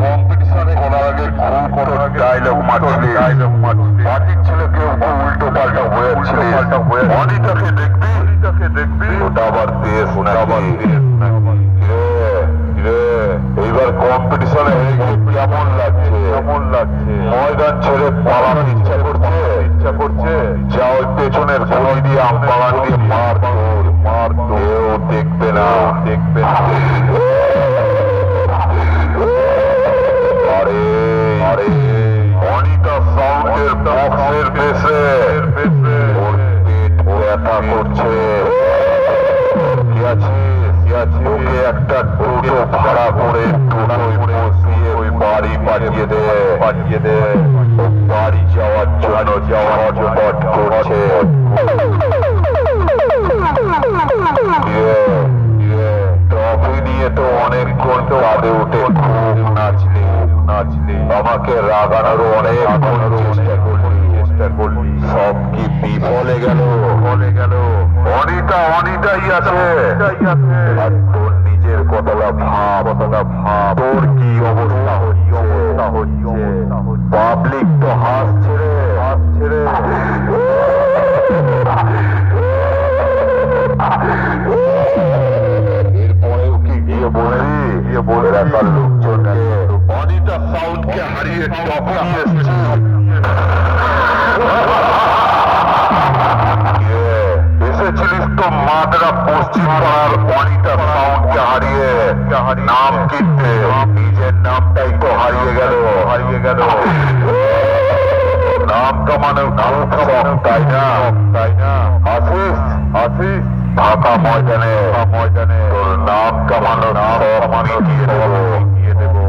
কম্পিটিশনে করার আগে খুব ডায়লগ মারছিলি, পার্টির ছেলে কেউ উল্টো পাল্টা হয়েছিলি। অনিতাকে দেখবি ওটা আবার দেশ নাকি? এইবার কম্পিটিশনে হয়ে গিয়ে কেমন লাগছে? ময়দান ছেড়ে পালানোর ইচ্ছা করছে। যা ওই পেছনের গুলি দিয়ে আমপালান দিয়ে মার কেউ দেখবে না। আরে অনিতা সাউন্ডের বক্সের বেশে ওর পেট ব্যথা করছে। কি আছে ওকে একটা টোটো ভাড়া করে টোটোয় বসিয়ে ওই বাড়ি পাঠিয়ে দে। ও বাড়ি যাওয়ার জন্য ঝটপট করছে। ট্রফি নিয়ে তো অনেকক্ষণ কাঁদে উঠে খুব নাচলি। আমাকে রাগানোরও অনেক চেষ্টা করলি, সব কি বিফলে গেল? অনিতাই আছে। আর তোর নিজের কথাটা ভাব। তোর কি অবস্থা হচ্ছে? পাবলিক তো হাসছে রে। এরপরেও কি গিয়ে বলবি এলাকার লোকজনকে অনিতা সাউন্ডকে হারিয়ে টপে নিয়ে এসেছি? এসেছিলিস তো মাদ্রা পশ্চিম পাড়ার অনিতা সাউন্ডকে হারিয়ে নাম কিনতে। নিজের নামটাই তো হারিয়ে গেল। নাম কামানো খুব শখ, তাই না? আসিস ঢাকা ময়দানে তোর নাম কামানো মিটিয়ে দেবো।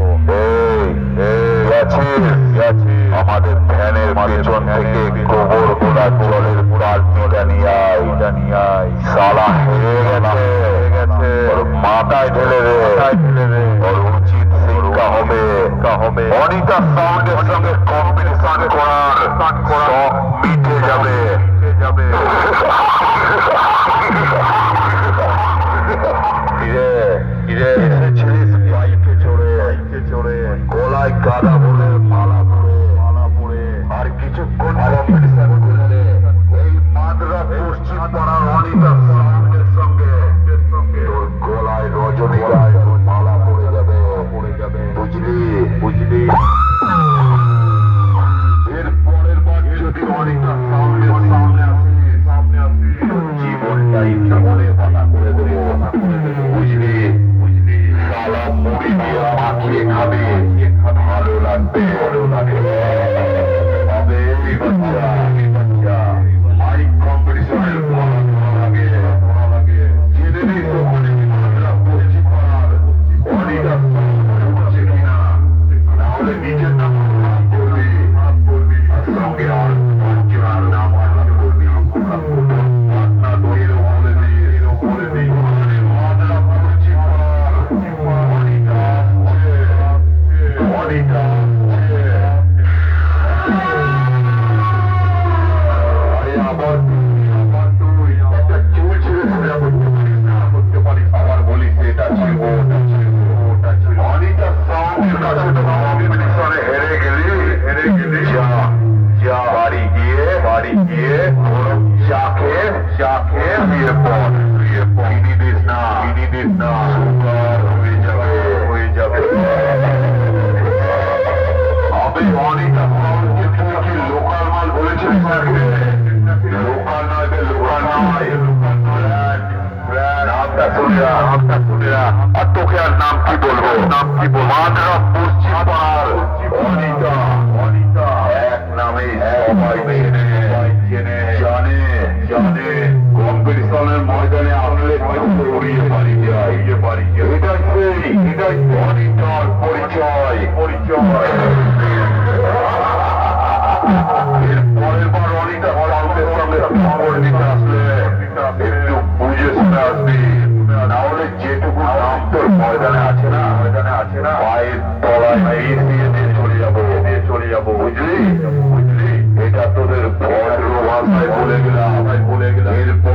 আমাদের ফ্যানের পেছন থেকে গোবর গোলা জলের বালতিটা নিয়ে আয়। শালা হেরে গেছে, ওর মাথায় ঢেলে দে। ওর উচিত শিক্ষা হবে। অনিতা সাউন্ডের সঙ্গে কম্পিটিশন করার শখ মিটে যাবে। কিরে এসেছিলিস বাইকে চড়ে গলায় গাদা বলে মালা পরে আর কিছুক্ষণ কম্পিটিশন করলে এই মাদ্রা পশ্চিম পাড়ার অনিতা সাউন্ডের সঙ্গে তোর গলায় রজনীগন্ধার মালা পড়ে যাবে। বুঝলি? এর পরের বার যদি অনিতা সাউন্ডের সামনে আসিস জীবনটাই জীবনের কথা করে দেবো। বুঝলি? শালা মুড়ি দিয়ে মাখিয়ে খাবে, ভালো লাগবে। তবে এই বাচ্চা মাইক কম্পিটিশনের আগে জেনে নিস ওখানে মাদ্রা পশ্চিম পাড়ার অনিতা হচ্ছে কিনা। নাহলে নিজের নাম করবি আর সঙ্গে আর পাঁচজনের নাম করবি। পাটনা দইয়েরও বলে দিই মাদ্রা পশ্চিম পাড়ার অনিতা আবার তুই একটা চুল ছেড়ে সোজা করতে পারিস আবার বলিস এটা ছিল অনিতা সাউন্ডের কাছে তো কম্পিটিশনে হেরে গেলি। যা বাড়ি গিয়ে চা খেয়ে শুয়ে পড়। চিনি দিস না, সুগার হয়ে যাবে। আবে অনিতা সাউন্ডকে তুই কি লোকাল মাল বলেছিস নাকি? লোকাল নয়। নামটা শুনে আর তোকে আর নাম কি বলবো? মাদ্রা পশ্চিম পাড়ার অনিতা এক নামে সবাই চেনে জানে। কম্পিটিশনের ময়দানে আসলে উড়িয়ে পারি যায়। এটাই অনিতার পরিচয়। এর পরের বার অনিতা সাউন্ডের সঙ্গে খবর নিতে আসলে একটু বুঝে শুনে আসবি। না হলে যেটুকু নাম তোর ময়দানে আছে না পায়ের তলায় দিয়ে চলে যাবো। বুঝলি? এটা তোদের ভদ্র ভাষায় বলে গেলাম। এরপর